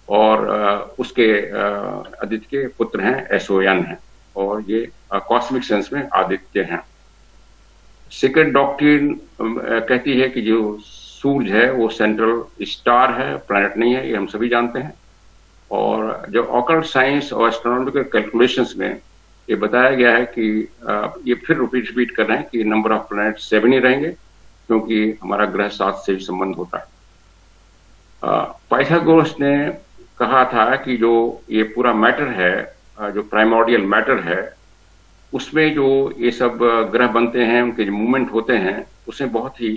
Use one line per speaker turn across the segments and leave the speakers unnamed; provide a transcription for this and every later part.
और उसके आदित्य के पुत्र हैं एसओएन हैं, और ये कॉस्मिक सेंस में आदित्य हैं। सीक्रेट डॉक्ट्रिन कहती है कि जो सूरज है वो सेंट्रल स्टार है, प्लैनेट नहीं है, ये हम सभी जानते हैं। और जो ऑकल्ट साइंस और एस्ट्रोनॉमिकल कैलकुलेशंस में ये बताया गया है कि ये फिर रिपीट कर रहे हैं कि नंबर ऑफ प्लैनेट 7 ही रहेंगे, क्योंकि हमारा ग्रह 7 से भी संबंध होता है। पाइथागोरस ने कहा था कि जो ये पूरा मैटर है, जो प्राइमोर्डियल मैटर है, उसमें जो ये सब ग्रह बनते हैं, उनके जो मूवमेंट होते हैं, उसमें बहुत ही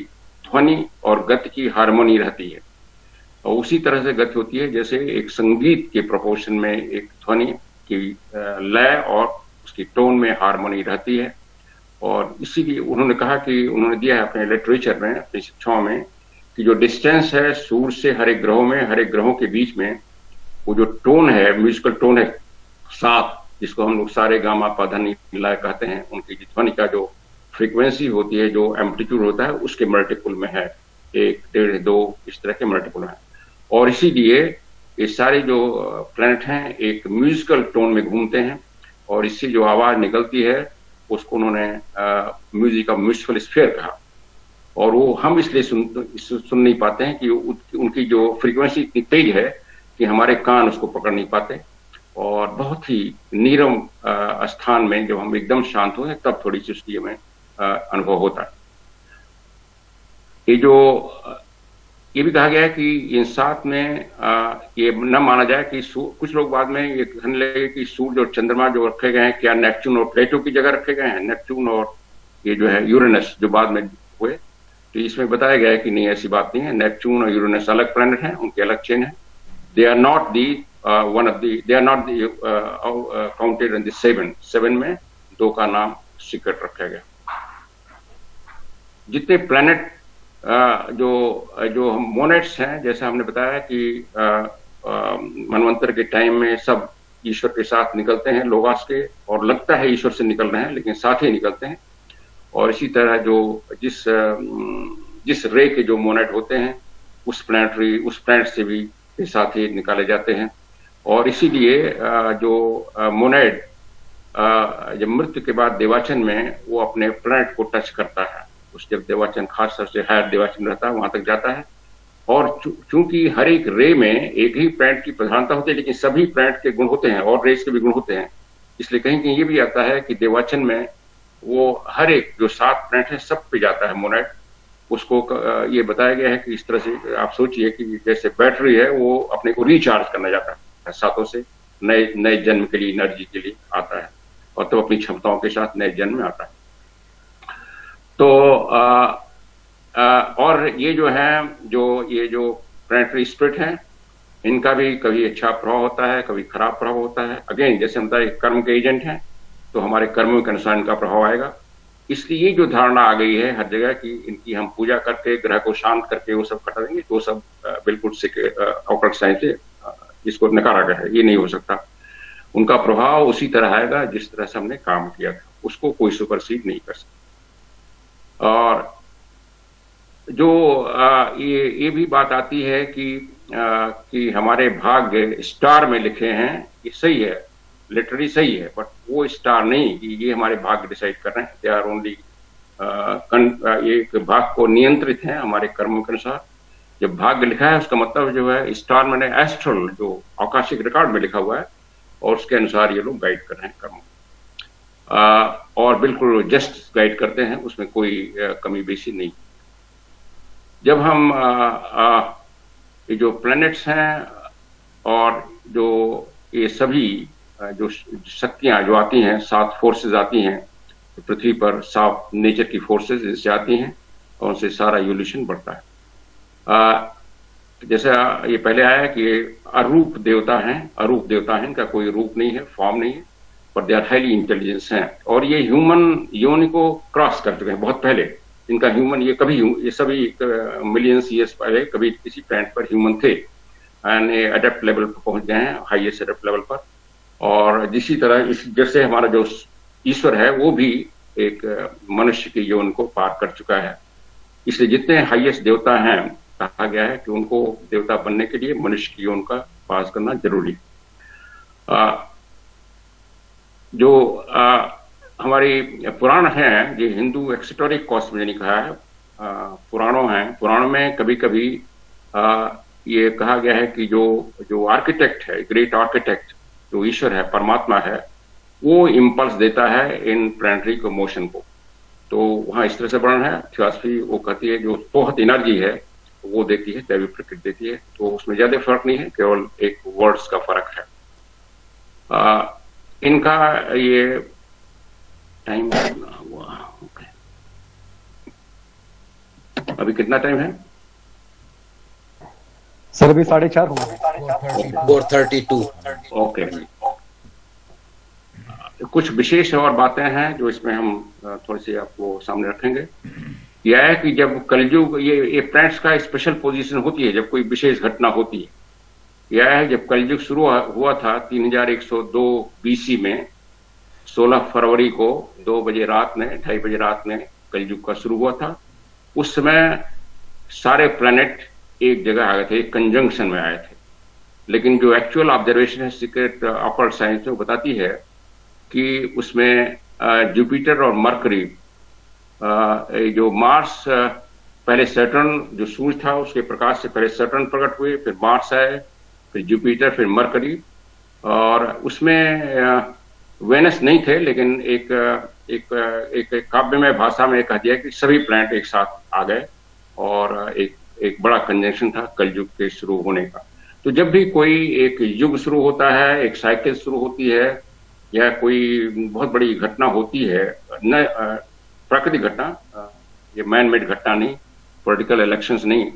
ध्वनि और गति की हार्मोनी रहती है। और उसी तरह से गति होती है जैसे एक संगीत के प्रोपोर्शन में एक ध्वनि की लय और उसकी टोन में हार्मोनी रहती है। और इसीलिए उन्होंने कहा कि उन्होंने दिया है अपने लिटरेचर में, अपनी शिक्षाओं में, कि जो डिस्टेंस है सूर्य से हर एक ग्रहों में, हर एक ग्रहों के बीच में, वो जो टोन है, म्यूजिकल टोन है 7, जिसको हम लोग सारे गामा पा धा नी ला कहते हैं, उनकी ध्वनि का जो फ्रीक्वेंसी होती है, जो एम्पलीट्यूड होता है, उसके मल्टीपल में है, 1, 1.5, 2 इस तरह के मल्टीपल है। और इसीलिए ये सारे जो प्लैनेट हैं एक म्यूजिकल टोन में घूमते हैं, और इससे जो आवाज निकलती है उसको उन्होंने म्यूजिक ऑफ म्यूजिकल स्फीयर कहा। और वो हम इसलिए सुन नहीं पाते हैं कि उनकी जो फ्रीक्वेंसी इतनी तेज है कि हमारे कान उसको पकड़ नहीं पाते। और बहुत ही नीरम स्थान में जब हम एकदम शांत होते हैं तब थोड़ी सी उसकी हमें अनुभव होता है। ये भी कहा गया है कि इन 7 में ये न माना जाए कि कुछ लोग बाद में ये कहने लगे कि सूर्य और चंद्रमा जो रखे गए हैं, क्या नेपच्यून और प्लेटो की जगह रखे गए हैं, नेपच्यून और ये जो है यूरेनस जो बाद में हुए। तो इसमें बताया गया है कि नहीं, ऐसी बात नहीं है। नेपच्यून और यूरेनस अलग प्लैनेट हैं, उनके अलग चेन है। They are not counted in the 7 में 2 का नाम सीक्रेट रखा गया। जितने प्लैनेट जो मोनेट्स हैं, जैसे हमने बताया कि मनवंतर के टाइम में सब ईश्वर के साथ निकलते हैं, लोगास के, और लगता है ईश्वर से निकल रहे हैं लेकिन साथ ही निकलते हैं। और इसी तरह जो जिस रे के जो मोनेट होते हैं उस प्लैनेट से भी के साथ ही निकाले जाते हैं। और इसीलिए जो मोनेट जब मृत्यु के बाद देवाचन में वो अपने प्लैनेट को टच करता है, उस जब देवाचन खास तौर से हायर देवाचन रहता है वहां तक जाता है। और चूंकि हर एक रे में एक ही प्लैनेट की प्रधानता होती है, लेकिन सभी प्लैनेट के गुण होते हैं और रेस के भी गुण होते हैं, इसलिए कहीं कहीं ये भी आता है कि देवाचन में वो हर एक जो 7 प्लैनेट है सब पे जाता है मोनेट। उसको ये बताया गया है कि इस तरह से आप सोचिए कि जैसे बैटरी है वो अपने को रिचार्ज करना जाता है 7 से, नए जन्म के लिए, एनर्जी के लिए आता है, और तो अपनी क्षमताओं के साथ नए जन्म में आता है। तो और ये जो प्लैनेटरी स्प्लिट है, इनका भी कभी अच्छा प्रभाव होता है, कभी खराब प्रभाव होता है। अगेन जैसे हम बताए कर्म के एजेंट हैं, तो हमारे कर्मों के अनुसार इनका प्रभाव आएगा। इसलिए ये जो धारणा आ गई है हर जगह कि इनकी हम पूजा करके ग्रह को शांत करके वो सब कटा देंगे, तो सब बिल्कुल ऑकल्ट साइंस से इसको नकारा गया है, ये नहीं हो सकता। उनका प्रभाव उसी तरह आएगा जिस तरह से हमने काम किया था, उसको कोई सुपरसीड नहीं कर सकता। और जो ये भी बात आती है कि हमारे भाग्य स्टार में लिखे हैं, ये सही है, लिटरली सही है, बट वो स्टार नहीं कि ये हमारे भाग्य डिसाइड कर रहे हैं। दे आर ओनली ये भाग्य को नियंत्रित हैं हमारे कर्मों के अनुसार। जब भाग्य लिखा है उसका मतलब जो है स्टार मैंने एस्ट्रल जो आकाशिक रिकॉर्ड में लिखा हुआ है, और उसके अनुसार ये लोग गाइड कर रहे हैं कर्मों, और बिल्कुल जस्ट गाइड करते हैं, उसमें कोई कमी बेसी नहीं। जब हम ये जो प्लैनेट्स हैं और जो ये सभी जो शक्तियां जो आती हैं, 7 फोर्सेस आती हैं तो पृथ्वी पर, 7 नेचर की फोर्सेस जिससे आती हैं, और उनसे सारा इवोल्यूशन बढ़ता है। जैसा ये पहले आया कि अरूप देवता हैं, इनका कोई रूप नहीं है, फॉर्म नहीं है, पर दे आर हाईली इंटेलिजेंस हैं, और ये ह्यूमन योनि को क्रॉस कर चुके हैं बहुत पहले। इनका ह्यूमन ये सभी मिलियंस ईयर्स पहले कभी किसी प्लैनेट पर ह्यूमन थे, एंड एडेप्ट लेवल पर पहुंच गए हैं, हाईएस्ट एडेप्ट लेवल पर। और जिसी तरह जैसे हमारा जो ईश्वर है वो भी एक मनुष्य की यौन को पार कर चुका है। इसलिए जितने हाईएस्ट देवता हैं, कहा गया है कि उनको देवता बनने के लिए मनुष्य की यौन का पास करना जरूरी। जो हमारी पुराण हैं, ये हिंदू एक्सटोरिक कॉस्मोलॉजी कहा है, पुराणों में कभी कभी ये कहा गया है कि जो जो आर्किटेक्ट है, ग्रेट आर्किटेक्ट, जो ईश्वर है, परमात्मा है, वो इम्पल्स देता है इन प्लानिटरी को मोशन को। तो वहाँ इस तरह से वर्णन है। थियोसॉफी वो कहती है जो बहुत एनर्जी है वो देती है, दैवी प्रकृति देती है, तो उसमें ज्यादा फर्क नहीं है, केवल एक वर्ड्स का फर्क है। इनका ये टाइम हुआ, ओके, अभी कितना टाइम है
सर? अभी 4:30 हुआ।
4:32।
ओके। कुछ विशेष और बातें हैं जो इसमें हम थोड़ी सी आपको सामने रखेंगे। यह है कि जब कलयुग, ये प्लैनेट्स का स्पेशल पोजीशन होती है जब कोई विशेष घटना होती है। यह है जब कलयुग शुरू हुआ था 3102 बीसी में, 16 फरवरी को 2 बजे रात में, 2:30 बजे रात में कलयुग का शुरू हुआ था। उस समय सारे प्लैनेट एक जगह आ गए थे, एक कंजंक्शन में आए थे। लेकिन जो एक्चुअल ऑब्जर्वेशन है सीक्रेट ऑकल्ट साइंस में, बताती है कि उसमें जुपिटर और मरकरी, जो मार्स, पहले सैटर्न जो सूरज था उसके प्रकाश से पहले सैटर्न प्रकट हुए, फिर मार्स आए, फिर जुपिटर, फिर मरकरी, और उसमें वेनस नहीं थे। लेकिन एक काव्यमय भाषा में कह दिया कि सभी प्लैनेट एक साथ आ गए और एक बड़ा कंजंक्शन था कलयुग के शुरू होने का। तो जब भी कोई एक युग शुरू होता है, एक साइकिल शुरू होती है, या कोई बहुत बड़ी घटना होती है, न प्राकृतिक घटना, ये मैन मेड घटना नहीं, पॉलिटिकल इलेक्शंस नहीं,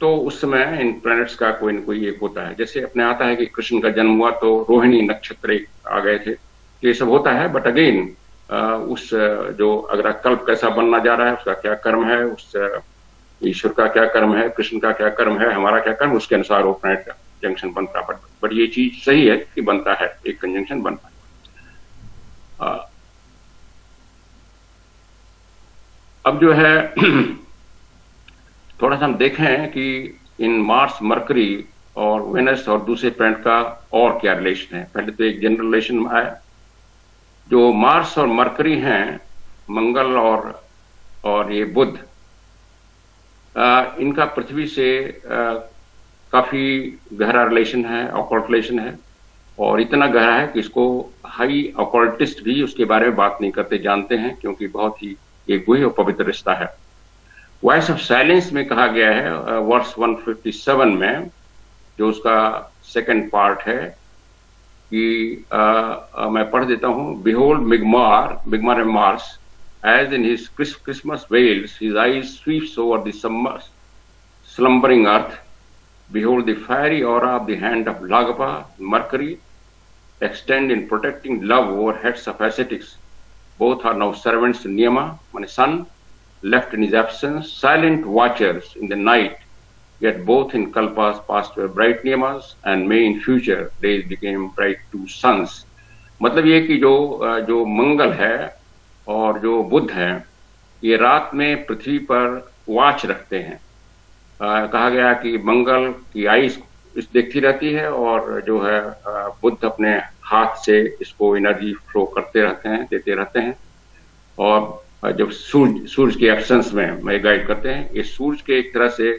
तो उस समय इन प्लैनेट्स का कोई न कोई एक होता है। जैसे अपने आता है कि कृष्ण का जन्म हुआ तो रोहिणी नक्षत्र आ गए थे, ये सब होता है। बट अगेन उस जो अगर कल्प कैसा बनना जा रहा है, उसका क्या कर्म है, उस ईश्वर का क्या कर्म है, कृष्ण का क्या कर्म है, हमारा क्या कर्म, उसके अनुसार वो प्लैनेट का जंक्शन बनता है। बट ये चीज सही है कि बनता है, एक कंजंक्शन बनता है। अब जो है थोड़ा सा हम देखें कि इन मार्स, मरकरी और वेनस और दूसरे प्लैनेट का और क्या रिलेशन है। पहले तो एक जनरल रिलेशन आया। जो मार्स और मरकरी हैं, मंगल और ये बुध, इनका पृथ्वी से काफी गहरा रिलेशन है, ऑकल्ट रिलेशन है, और इतना गहरा है कि इसको हाई ऑकल्टिस्ट भी उसके बारे में बात नहीं करते, जानते हैं, क्योंकि बहुत ही एक गुह्य और पवित्र रिश्ता है। वॉइस ऑफ साइलेंस में कहा गया है वर्स 157 में, जो उसका सेकंड पार्ट है, कि मैं पढ़ देता हूं। Behold Migmar Mars as in his Christmas veils, his eyes sweeps over the slumbering earth. Behold, the fiery aura of the hand of Lagapa, Mercury, extend in protecting love over heads of ascetics. Both are now servants to Niyama, my son, left in his absence, silent watchers in the night, yet both in Kalpas past were bright Niyamas, and may in future days became bright two suns. मतलब ये कि जो मंगल है और जो बुध है, ये रात में पृथ्वी पर वाच रखते हैं। कहा गया कि मंगल की आइस देखती रहती है, और जो है बुध अपने हाथ से इसको एनर्जी फ्लो करते रहते हैं, देते रहते हैं, और जब सूरज के एब्सेंस में गाइड करते हैं। ये सूरज के एक तरह से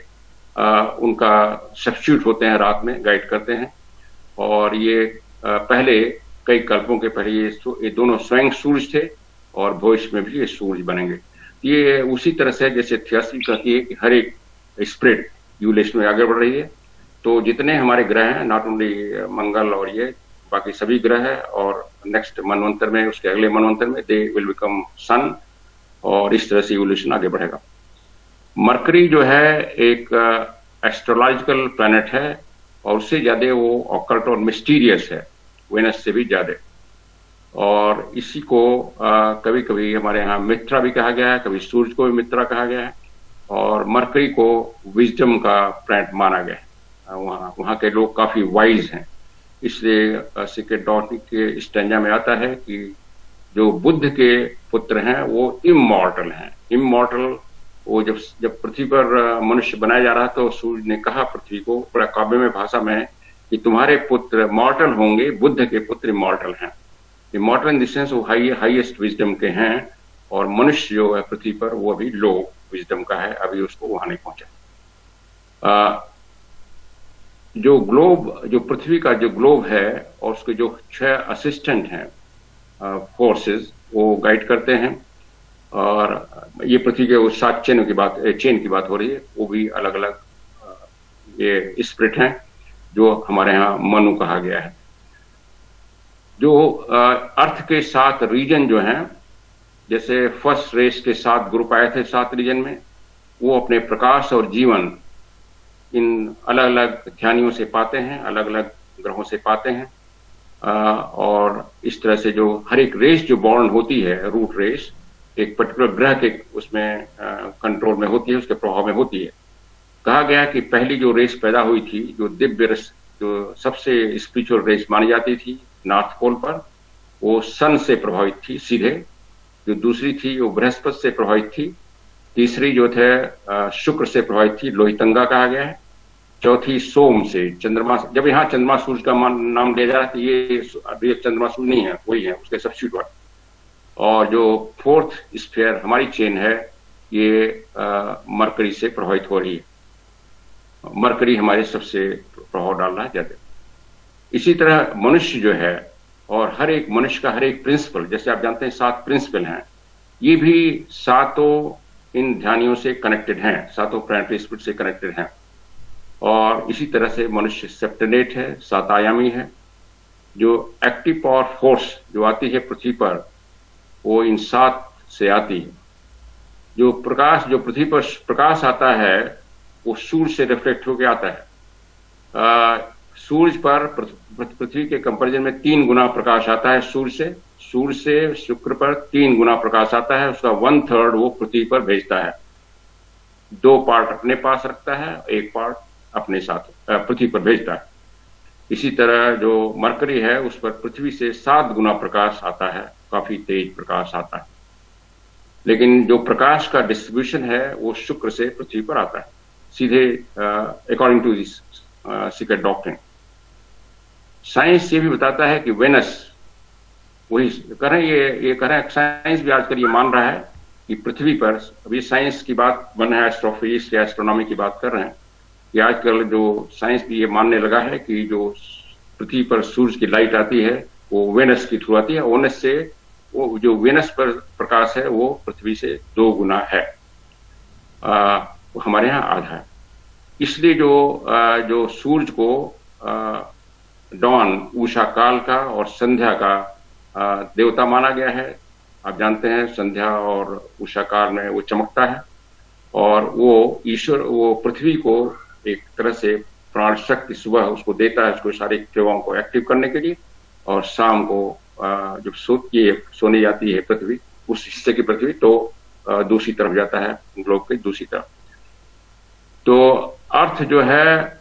उनका सब्स्टिट्यूट होते हैं, रात में गाइड करते हैं। और ये पहले कई कल्पों के पहले ये दोनों स्वयं सूरज थे, और भविष्य में भी ये सूरज बनेंगे। ये उसी तरह से जैसे थियोसॉफी कहती है कि हर एक स्प्रिट यूलेशन में आगे बढ़ रही है। तो जितने हमारे ग्रह हैं, नॉट ओनली मंगल और ये, बाकी सभी ग्रह है, और नेक्स्ट मनवंतर में, उसके अगले मनवंतर में दे विल बिकम सन, और इस तरह से यूलेशन आगे बढ़ेगा। मरकरी जो है एक एस्ट्रोलॉजिकल प्लैनेट है, और उससे ज्यादा वो ऑकल्ट और मिस्टीरियस है, वेनस से भी ज्यादा। और इसी को कभी कभी हमारे यहाँ मित्रा भी कहा गया है, कभी सूरज को भी मित्रा कहा गया है, और मरकरी को विजडम का प्लैनेट माना गया है। वहाँ के लोग काफी वाइज हैं, इसलिए सीक्रेट डॉट के स्टैंजा में आता है कि जो बुद्ध के पुत्र हैं वो इमॉर्टल हैं। इमॉर्टल, वो जब पृथ्वी पर मनुष्य बनाया जा रहा था, तो सूर्य ने कहा पृथ्वी को, बड़ा काव्य में भाषा में, कि तुम्हारे पुत्र मॉर्टल होंगे, बुद्ध के पुत्र इमॉर्टल हैं। इमॉर्टल इन द सेंस वो हाईएस्ट विजडम के हैं, और मनुष्य जो है पृथ्वी पर वो अभी लो विजडम का है, अभी उसको वहां नहीं पहुंचा। जो पृथ्वी का जो ग्लोब है और उसके जो 6 असिस्टेंट हैं फोर्सेस, वो गाइड करते हैं। और ये पृथ्वी के 7 चेन की बात हो रही है, वो भी अलग अलग ये स्पिरिट हैं, जो हमारे यहाँ मनु कहा गया है। जो अर्थ के 7 रीजन जो हैं, जैसे फर्स्ट रेस के 7 ग्रुप आए थे 7 रीजन में, वो अपने प्रकाश और जीवन इन अलग अलग ध्यानियों से पाते हैं, अलग अलग ग्रहों से पाते हैं। और इस तरह से जो हर एक रेस जो बॉर्न होती है, रूट रेस एक पर्टिकुलर ग्रह के उसमें कंट्रोल में होती है, उसके प्रभाव में होती है। कहा गया कि पहली जो रेस पैदा हुई थी, जो दिव्य रेस, जो सबसे स्पिरिचुअल रेस मानी जाती थी नॉर्थ पोल पर, वो सन से प्रभावित थी सीधे। जो दूसरी थी वो बृहस्पति से प्रभावित थी। तीसरी जो थे शुक्र से प्रभावित थी, लोहितंगा कहा गया है। चौथी सोम से, चंद्रमा। जब यहाँ चंद्रमा सूर्य का नाम लिया जा रहा है, तो ये चंद्रमा सूर्य नहीं है, वही है उसके सब्स्टिट्यूट। और जो फोर्थ स्फीयर हमारी चेन है, ये मरकरी से प्रभावित हो रही है। मरकरी हमारे सबसे प्रभाव डाल रहा है ज्यादा। इसी तरह मनुष्य जो है, और हर एक मनुष्य का हर एक प्रिंसिपल, जैसे आप जानते हैं 7 प्रिंसिपल हैं, ये भी 7 इन ध्यानियों से कनेक्टेड हैं, 7 प्लैनेटरी स्पिरिट से कनेक्टेड हैं। और इसी तरह से मनुष्य सेप्टेनेट है, 7 आयामी है। जो एक्टिव पावर फोर्स जो आती है पृथ्वी पर, वो इन 7 से आती है। जो पृथ्वी पर प्रकाश आता है, वो सूर्य से रिफ्लेक्ट होकर आता है। सूर्य पर पृथ्वी के कंपैरिजन में 3 गुना प्रकाश आता है सूर्य से शुक्र पर 3 गुना प्रकाश आता है। उसका 1/3 वो पृथ्वी पर भेजता है। 2 पार्ट अपने पास रखता है, 1 पार्ट अपने साथ पृथ्वी पर भेजता है। इसी तरह जो मरकरी है, उस पर पृथ्वी से 7 गुना प्रकाश आता है, काफी तेज प्रकाश आता है। लेकिन जो प्रकाश का डिस्ट्रीब्यूशन है, वो शुक्र से पृथ्वी पर आता है सीधे, according to this secret doctrine. Science ये भी बताता है कि वेनस, वही कह रहे हैं, ये कह रहे हैं, साइंस भी आजकल ये मान रहा है कि पृथ्वी पर, अभी साइंस की बात बन है, एस्ट्रोफिजिक्स या एस्ट्रोनॉमी की बात कर रहे हैं, कि आजकल जो साइंस भी ये मानने लगा है कि जो पृथ्वी पर सूरज की लाइट आती है, वो वेनस के थ्रू आती है। वेनस से, वो जो वेनस पर प्रकाश है, वो पृथ्वी से 2 गुना है। हमारे यहाँ आधा है। इसलिए जो सूरज को डॉन, उषा काल का और संध्या का देवता माना गया है। आप जानते हैं संध्या और उषा काल में वो चमकता है, और वो ईश्वर, वो पृथ्वी को एक तरह से प्राण शक्ति सुबह उसको देता है, उसको शारीरिक क्रियाओं को एक्टिव करने के लिए। और शाम को जब सोने जाती है पृथ्वी, उस हिस्से की पृथ्वी, तो दूसरी तरफ जाता है, ग्लोब के दूसरी तरफ। तो अर्थ जो है,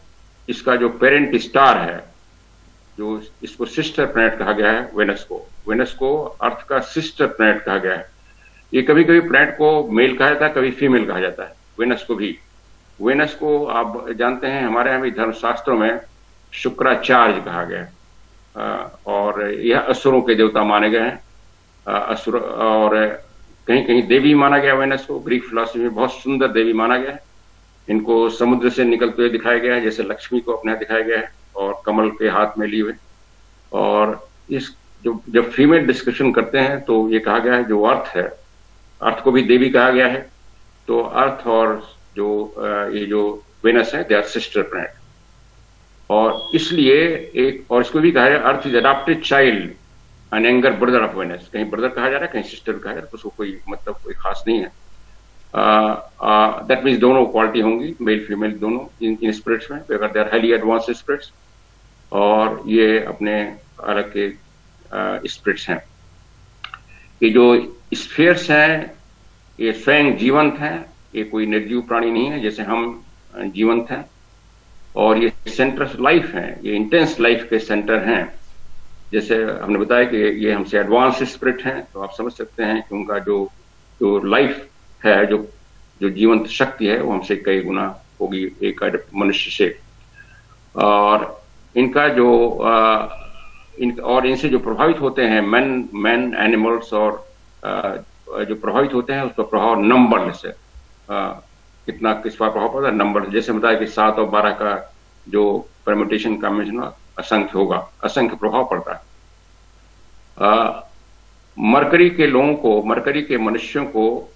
इसका जो पेरेंट स्टार है, जो इसको सिस्टर प्लैनेट कहा गया है, वेनस को अर्थ का सिस्टर प्लैनेट कहा गया है। ये कभी कभी प्लैनेट को मेल कहा जाता है, कभी फीमेल कहा जाता है, वेनस को भी। वेनस को आप जानते हैं, हमारे यहाँ भी धर्मशास्त्रों में शुक्राचार्य कहा गया है, और यह असुरों के देवता माने गए हैं। असुर, और कहीं कहीं देवी माना गया वेनस को। ग्रीक फिलॉसफी में बहुत सुंदर देवी माना गया है। इनको समुद्र से निकलते हुए दिखाया गया है, जैसे लक्ष्मी को अपने यहाँ दिखाया गया है, और कमल के हाथ में लिए हुए। और इस जब फीमेल डिस्कशन करते हैं, तो ये कहा गया है जो अर्थ है, अर्थ को भी देवी कहा गया है। तो अर्थ और ये जो वेनस है, दे आर सिस्टर प्लैनेट। और इसलिए और इसको भी कहा है Earth is adopted child and younger brother of Venus. कहीं ब्रदर कहा जा रहा है, कहीं सिस्टर कहा जा रहा है, उसको कोई मतलब कोई खास नहीं है। दैट मीन्स दोनों क्वालिटी होंगी, मेल फीमेल दोनों इन स्पिरिट्स में, अगर they are highly advance spirits. और ये अपने अलग के स्पिरिट्स हैं। ये जो स्फीयर्स हैं, ये स्वयं जीवंत हैं, ये कोई निर्जीव प्राणी नहीं है, जैसे हम जीवंत हैं। और ये सेंटर लाइफ हैं, ये इंटेंस लाइफ के सेंटर हैं। जैसे हमने बताया कि ये हमसे एडवांस स्पिरिट हैं, तो आप समझ सकते हैं कि उनका जो लाइफ है, जो जीवंत शक्ति है, वो हमसे कई गुना होगी एक मनुष्य से। और इनका जो और इनसे जो प्रभावित होते हैं मैन एनिमल्स और जो प्रभावित होते हैं उसका प्रभाव नंबर से कितना किस पर प्रभाव पड़ता है नंबर, जैसे बताया कि 7 और 12 का जो परम्यूटेशन कॉम्बिनेशन असंख्य होगा, असंख्य प्रभाव पड़ता है। मरकरी के लोगों को, मरकरी के मनुष्यों को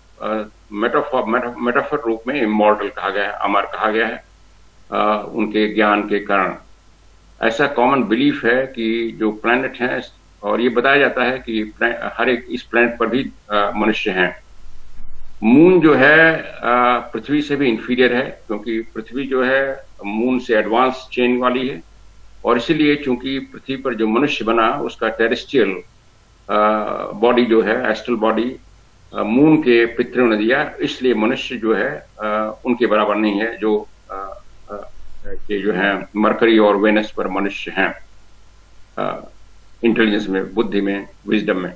मेटाफर रूप में इमॉर्टल कहा गया है, अमर कहा गया है उनके ज्ञान के कारण। ऐसा कॉमन बिलीफ है कि जो प्लैनेट हैं, और ये बताया जाता है कि हर एक इस प्लैनेट पर भी मनुष्य हैं। मून जो है पृथ्वी से भी इंफीरियर है, क्योंकि पृथ्वी जो है मून से एडवांस चेन वाली है, और इसीलिए चूंकि पृथ्वी पर जो मनुष्य बना उसका टेरेस्ट्रियल बॉडी जो है, एस्ट्रल बॉडी मून के पितरों ने दिया, इसलिए मनुष्य जो है उनके बराबर नहीं है जो कि जो है मरकरी और वेनस पर मनुष्य हैं इंटेलिजेंस में, बुद्धि में, विजडम में।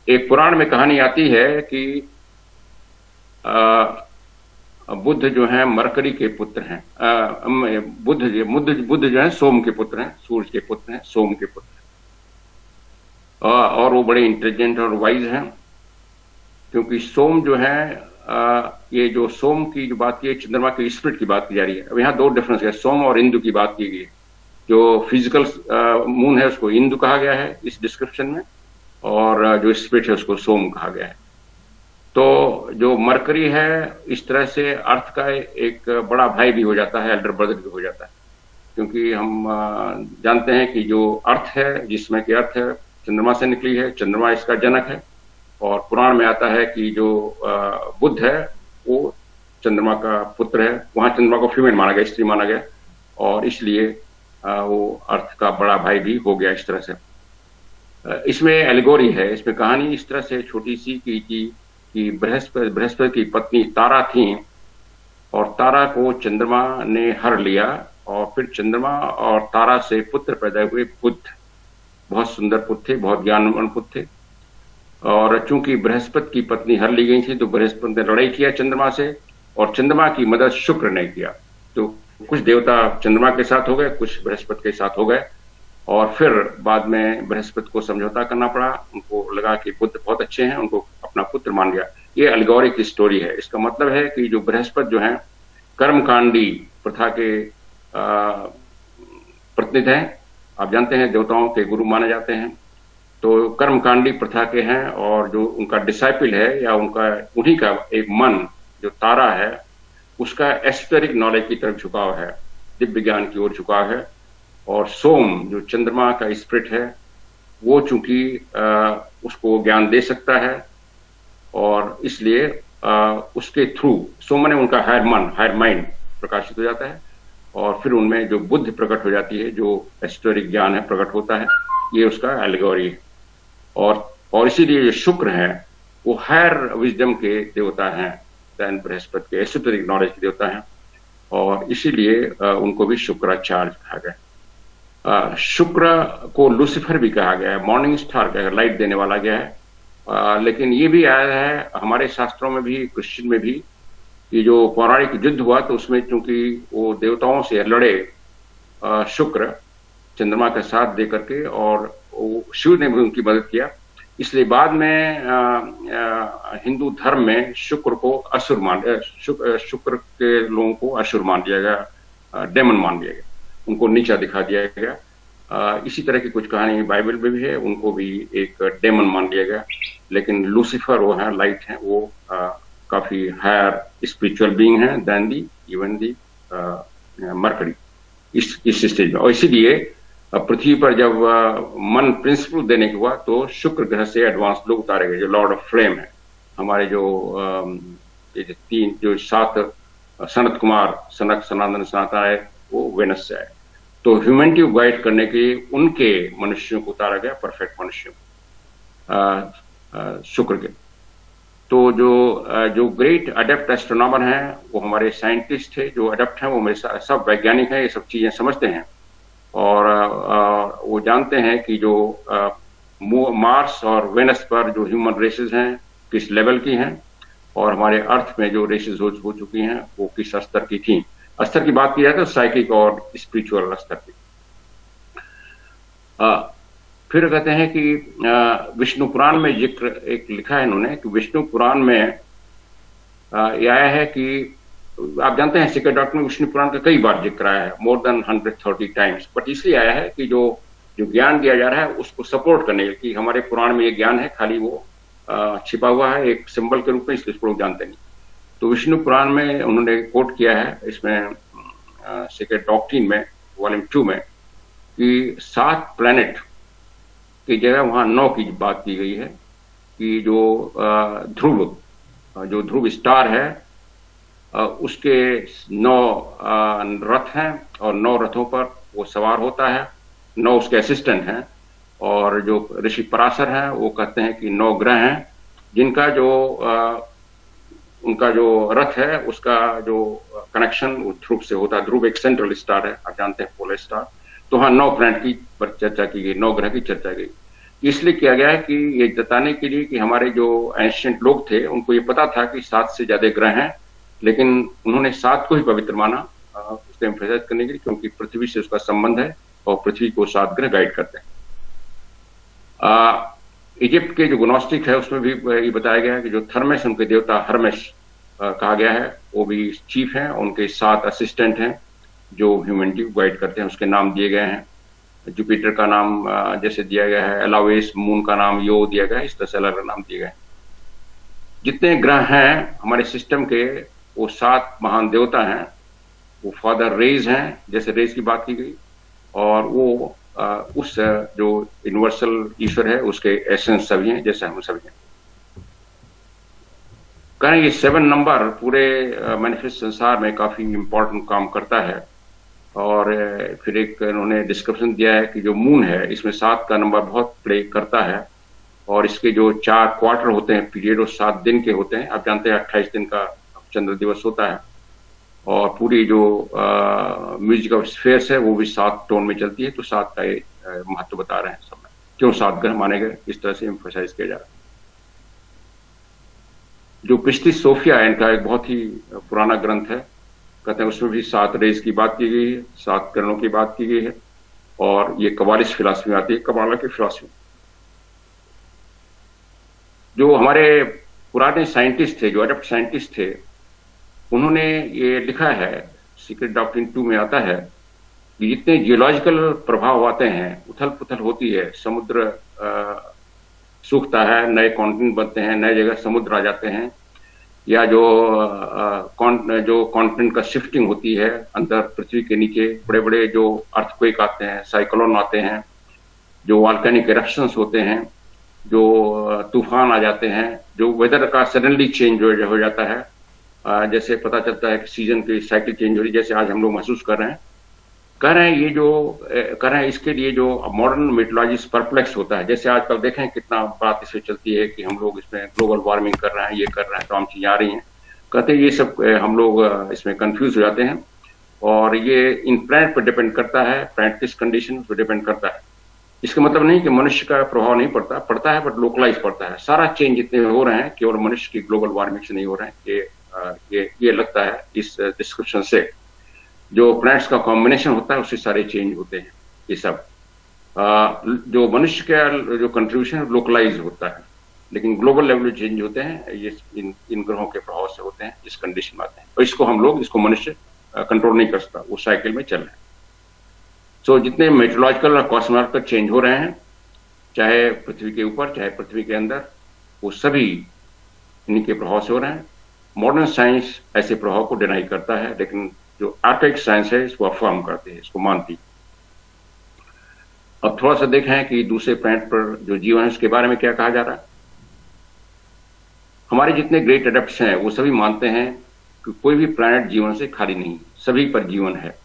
एक पुराण में कहानी आती है कि बुद्ध जो हैं मरकरी के पुत्र हैं, बुद्ध जो है सोम के पुत्र हैं, सूर्य के पुत्र हैं, सोम के पुत्र हैं, और वो बड़े इंटेलिजेंट और वाइज हैं, क्योंकि सोम जो है ये जो सोम की जो बात की है, चंद्रमा के स्पिरिट की बात की जा रही है। अब यहाँ दो डिफरेंस है, सोम और इंदु की बात की गई है। जो फिजिकल मून है उसको इंदु कहा गया है इस डिस्क्रिप्शन में, और जो स्पिरिट है उसको सोम कहा गया है। तो जो मरकरी है इस तरह से अर्थ का एक बड़ा भाई भी हो जाता है, एल्डर ब्रदर भी हो जाता है, क्योंकि हम जानते हैं कि जो अर्थ है, जिसमें कि अर्थ है चंद्रमा से निकली है, चंद्रमा इसका जनक है, और पुराण में आता है कि जो बुद्ध है वो चंद्रमा का पुत्र है। वहां चंद्रमा को फीमेल माना गया, स्त्री माना गया, और इसलिए वो अर्थ का बड़ा भाई भी हो गया इस तरह से। इसमें एलिगोरी है, इसमें कहानी इस तरह से छोटी सी कि बृहस्पति की पत्नी तारा थी, और तारा को चंद्रमा ने हर लिया, और फिर चंद्रमा और तारा से पुत्र पैदा हुए, बुद्ध। बहुत सुंदर पुत्र थे, बहुत ज्ञानवान पुत्र थे, और चूंकि बृहस्पति की पत्नी हर ली गई थी तो बृहस्पति ने लड़ाई किया चंद्रमा से, और चंद्रमा की मदद शुक्र ने किया। तो कुछ देवता चंद्रमा के साथ हो गए, कुछ बृहस्पति के साथ हो गए, और फिर बाद में बृहस्पति को समझौता करना पड़ा। उनको लगा कि बुद्ध बहुत अच्छे हैं, उनको अपना पुत्र मान गया। ये अलगोरी की स्टोरी है। इसका मतलब है कि जो बृहस्पति जो है कर्मकांडी प्रथा के प्रतिनिधि हैं। आप जानते हैं देवताओं के गुरु माने जाते हैं, तो कर्मकांडी प्रथा के हैं, और जो उनका डिसाइपल है या उनका उन्हीं का एक मन जो तारा है उसका एस्पेरिक नॉलेज की तरफ झुकाव है, दिव्य ज्ञान की ओर झुकाव है। और सोम जो चंद्रमा का स्पिरिट है वो चूंकि उसको ज्ञान दे सकता है, और इसलिए उसके थ्रू सोम ने उनका हायर मन, हायर माइंड प्रकाशित हो जाता है, और फिर उनमें जो बुद्धि प्रकट हो जाती है, जो एस्टोरिक ज्ञान है प्रकट होता है। ये उसका एलिगोरी है। और इसीलिए जो शुक्र है वो हायर विजडम के देवता हैं, दैन बृहस्पति के एसोटेरिक नॉलेज के देवता हैं, और इसीलिए उनको भी शुक्राचार्य कहा गया। शुक्र को लूसीफर भी कहा गया है, मॉर्निंग स्टार का लाइट देने वाला गया है। लेकिन ये भी आया है हमारे शास्त्रों में भी, क्रिश्चियन में भी, कि जो पौराणिक युद्ध हुआ तो उसमें चूंकि वो देवताओं से लड़े शुक्र चंद्रमा का साथ दे करके, और वो शिव ने भी उनकी मदद किया, इसलिए बाद में हिंदू धर्म में शुक्र को असुर मान, शुक्र के लोगों को असुर मान दिया गया, डेमन मान दिया गया, उनको नीचा दिखा दिया गया। इसी तरह की कुछ कहानी बाइबल में भी है, उनको भी एक डेमन मान लिया गया। लेकिन लूसीफर वो है, लाइट है, वो काफी हायर स्पिरिचुअल बीइंग है then the even the Mercury इस स्टेज में। और इसीलिए पृथ्वी पर जब मन प्रिंसिपल देने के हुआ तो शुक्र ग्रह से एडवांस लोग उतारे गए, जो लॉर्ड ऑफ फ्लेम है। हमारे जो 7 सनत कुमार, सनक, सनातन, सनातन है, वो वेनस से आए। तो ह्यूमैनिटी को गाइड करने के लिए उनके मनुष्यों को उतारा गया, परफेक्ट मनुष्यों शुक्र के। तो जो ग्रेट अडेप्ट एस्ट्रोनॉमर हैं वो हमारे साइंटिस्ट थे, जो अडेप्ट हैं वो मेरे सब वैज्ञानिक हैं, ये सब चीजें समझते हैं, और वो जानते हैं कि जो मार्स और वेनस पर जो ह्यूमन रेसेस हैं किस लेवल की हैं, और हमारे अर्थ में जो रेसेस हो चुकी हैं वो किस स्तर की थी। स्तर की बात की जाए तो साइकिक और स्पिरिचुअल स्तर की। फिर कहते हैं कि विष्णु पुराण में जिक्र एक लिखा है इन्होंने कि विष्णु पुराण में यह आया है कि आप जानते हैं सीक्रेट डॉक्टर में विष्णु पुराण का कई बार जिक्र आया है, मोर देन 130 टाइम्स, बट इसलिए आया है कि जो जो ज्ञान दिया जा रहा है उसको सपोर्ट करने के लिए, कि हमारे पुराण में ये ज्ञान है, खाली वो छिपा हुआ है एक सिंबल के रूप में, इसलिए इसको लोग जानते नहीं। तो विष्णु पुराण में उन्होंने कोट किया है इसमें सीक्रेट डॉक्ट्रिन में वॉल्यूम 2 में कि 7 प्लैनेट की जगह वहां 9 की बात की गई है, कि जो ध्रुव स्टार है उसके 9 रथ हैं और 9 रथों पर वो सवार होता है, 9 उसके असिस्टेंट हैं। और जो ऋषि पराशर हैं वो कहते हैं कि 9 ग्रह हैं जिनका जो उनका जो रथ है उसका जो कनेक्शन वो ध्रुव से होता है। ध्रुव एक सेंट्रल स्टार है, आप जानते हैं, पोलर स्टार। तो हाँ 9 प्लैनेट की पर चर्चा की गई, 9 ग्रह की चर्चा की। इसलिए किया गया है कि ये जताने के लिए कि हमारे जो एंशिएंट लोग थे उनको ये पता था कि 7 से ज्यादा ग्रह हैं, लेकिन उन्होंने 7 को ही पवित्र माना, उसको एम्फेसाइज करने के लिए, क्योंकि पृथ्वी से उसका संबंध है और पृथ्वी को 7 ग्रह गाइड करते हैं। इजिप्ट के जो ग्नोस्टिक है उसमें भी ये बताया गया है कि जो थर्मेस उनके देवता हर्मेस कहा गया है, वो भी चीफ हैं, उनके 7 असिस्टेंट हैं जो ह्यूमैनिटी को गाइड करते हैं, उसके नाम दिए गए हैं। जुपिटर का नाम जैसे दिया गया है एलावेस, मून का नाम यो दिया गया है, इस तरह से अलग अलग नाम दिए गए हैं। जितने ग्रह हैं हमारे सिस्टम के वो 7 महान देवता हैं, वो फादर रेज हैं, जैसे रेज की बात की गई, और वो उस जो यूनिवर्सल ईश्वर है उसके एसेंस सभी हैं, जैसे हम सभी हैं। कहें ये 7 नंबर पूरे मैनिफेस्ट संसार में काफी इंपॉर्टेंट काम करता है। और फिर एक उन्होंने डिस्क्रिप्शन दिया है कि जो मून है इसमें 7 का नंबर बहुत प्ले करता है, और इसके जो 4 क्वार्टर होते हैं पीरियड वो 7 दिन के होते हैं। आप जानते हैं 28 दिन का चंद्र दिवस होता है, और पूरी जो म्यूजिक ऑफ स्फेयर्स है वो भी 7 टोन में चलती है। तो 7 का ये महत्व बता रहे हैं सब में, क्यों 7 ग्रह माने गए, इस तरह से एम्फसाइज किया जा रहा है। जो पिस्टिस सोफिया है इनका एक बहुत ही पुराना ग्रंथ है, कहते हैं उसमें भी 7 रेज की बात की गई है, 7 किरणों की बात की गई है, और ये कबालिस्ट फिलॉसफी में आती है, कबाला की फिलॉसफी। जो हमारे पुराने साइंटिस्ट थे, जो अडप्ट साइंटिस्ट थे, उन्होंने ये लिखा है, सीक्रेट डॉक्ट्रिन 2 में आता है कि जितने जियोलॉजिकल प्रभाव आते हैं, उथल पुथल होती है, समुद्र सूखता है, नए कॉन्टिनेंट बनते हैं, नए जगह समुद्र आ जाते हैं, या जो कॉन्टिनेंट का शिफ्टिंग होती है अंदर पृथ्वी के नीचे, बड़े बड़े जो अर्थक्वेक आते हैं, साइक्लोन आते हैं, जो वॉल्केनिक इरप्शंस होते हैं, जो तूफान आ जाते हैं, जो वेदर का सडनली चेंज हो जाता है, जैसे पता चलता है कि सीजन की साइकिल चेंज हो रही है, जैसे आज हम लोग महसूस कर रहे हैं, ये जो कर रहे हैं, इसके लिए जो मॉडर्न मेट्रोलॉजी परप्लेक्स होता है। जैसे आजकल देखें कितना बात इससे चलती है कि हम लोग इसमें ग्लोबल वार्मिंग कर रहे हैं, ये कर रहे हैं, तमाम चीजें आ रही हैं, कहते हैं ये सब हम लोग इसमें कंफ्यूज हो जाते हैं, और ये इन प्लैनेट पर डिपेंड करता है, प्लैनेट किस कंडीशन पर डिपेंड करता है। इसका मतलब नहीं कि मनुष्य का प्रभाव नहीं पड़ता है, बट लोकलाइज पड़ता है। सारा चेंज जितने हो रहे हैं केवल मनुष्य की ग्लोबल वार्मिंग से नहीं हो रहे हैं, ये लगता है इस डिस्क्रिप्शन से। जो प्लैनेट्स का कॉम्बिनेशन होता है उससे सारे चेंज होते हैं। ये सब जो मनुष्य का जो कंट्रीब्यूशन लोकलाइज होता है, लेकिन ग्लोबल लेवल चेंज होते हैं, ये इन ग्रहों के प्रभाव से होते हैं, इस कंडीशन में आते हैं, और इसको मनुष्य कंट्रोल नहीं कर सकता, वो साइकिल में चल रहे हैं। सो जितने मेट्रोलॉजिकल और कॉस्मोलॉजिकल चेंज हो रहे हैं, चाहे पृथ्वी के ऊपर चाहे पृथ्वी के अंदर, वो सभी इन्हीं के प्रभाव से हो रहे हैं। मॉडर्न साइंस ऐसे प्रभाव को डिनाई करता है, लेकिन जो आर्काइक साइंस है इसको अफर्म करती है, इसको मानती। अब थोड़ा सा देखें कि दूसरे प्लैनेट पर जो जीवन है उसके बारे में क्या कहा जा रहा है। हमारे जितने ग्रेट एडप्ट्स हैं वो सभी मानते हैं कि कोई भी प्लैनेट जीवन से खाली नहीं, सभी पर जीवन है,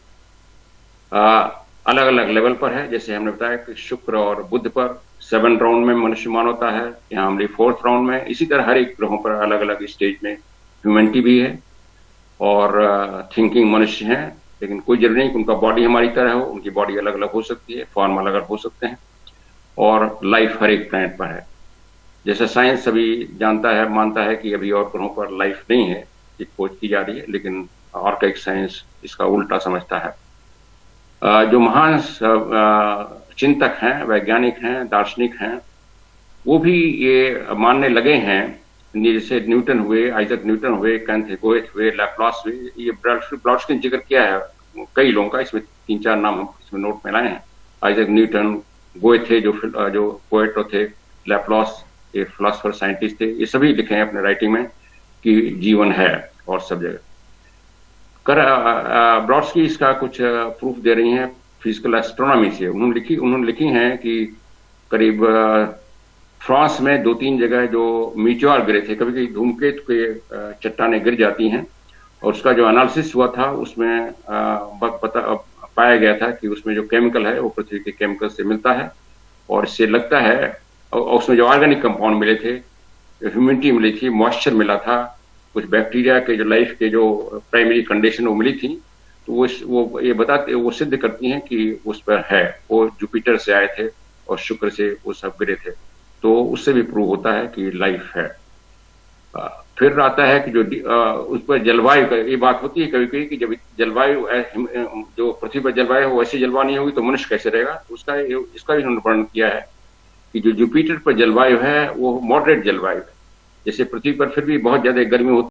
अलग अलग लेवल पर है। जैसे हमने बताया कि शुक्र और बुध पर 7 राउंड में मनुष्य मान होता है, यहाँ हमारी 4th राउंड में। इसी तरह हर एक ग्रहों पर अलग अलग स्टेज में ह्यूमैनिटी भी है, और थिंकिंग मनुष्य हैं, लेकिन कोई जरूरी नहीं कि उनका बॉडी हमारी तरह हो, उनकी बॉडी अलग अलग हो सकती है, फॉर्म अलग अलग हो सकते हैं, और लाइफ हर एक प्लैनेट पर है। जैसे साइंस सभी जानता है, मानता है कि अभी और ग्रहों पर लाइफ नहीं है, ये खोज की जा रही है, लेकिन आर्काइक साइंस इसका उल्टा समझता है। जो महान चिंतक हैं, वैज्ञानिक हैं, दार्शनिक हैं, वो भी ये मानने लगे हैं, जैसे न्यूटन हुए, आइजक न्यूटन हुए, केंथ गोएथ हुए, लैप्लास हुए, ये ब्रॉडस्की ने जिक्र किया है कई लोगों का, इसमें 3-4 नाम हम इसमें नोट में लाए हैं। आइजक न्यूटन, गोएथे जो पोएट थे, लैप्लास ये फिलोसफर साइंटिस्ट थे, ये सभी लिखे हैं अपने राइटिंग में कि जीवन है और सब जगह। ब्रॉडस्की इसका कुछ प्रूफ दे रही हैं फिजिकल एस्ट्रोनॉमी से। उन्होंने लिखी हैं कि करीब फ्रांस में 2-3 जगह जो मीटियोर गिरे थे, कभी कभी धूमकेतु के चट्टानें गिर जाती हैं, और उसका जो एनालिसिस हुआ था उसमें पाया गया था कि उसमें जो केमिकल है वो पृथ्वी के केमिकल से मिलता है, और इससे लगता है, और उसमें जो ऑर्गेनिक कंपाउंड मिले थे, ह्यूमिडिटी मिली थी, मॉइस्चर मिला था, कुछ बैक्टीरिया के जो लाइफ के जो प्राइमरी कंडीशन वो मिली थी, तो वो सिद्ध करती हैं कि उस पर है, वो जुपिटर से आए थे और शुक्र से वो सब गिरे थे, तो उससे भी प्रूव होता है कि लाइफ है। फिर आता है कि जो उस पर जलवायु का ये बात होती है कभी कभी कि जब जलवायु जो पृथ्वी पर जलवायु हो वैसी जलवायु नहीं होगी तो मनुष्य कैसे रहेगा, तो इसका भी उन्होंने वर्णन किया है कि जो जुपिटर पर जलवायु है वो मॉडरेट जलवायु है। जैसे पृथ्वी पर फिर भी बहुत ज्यादा गर्मी होती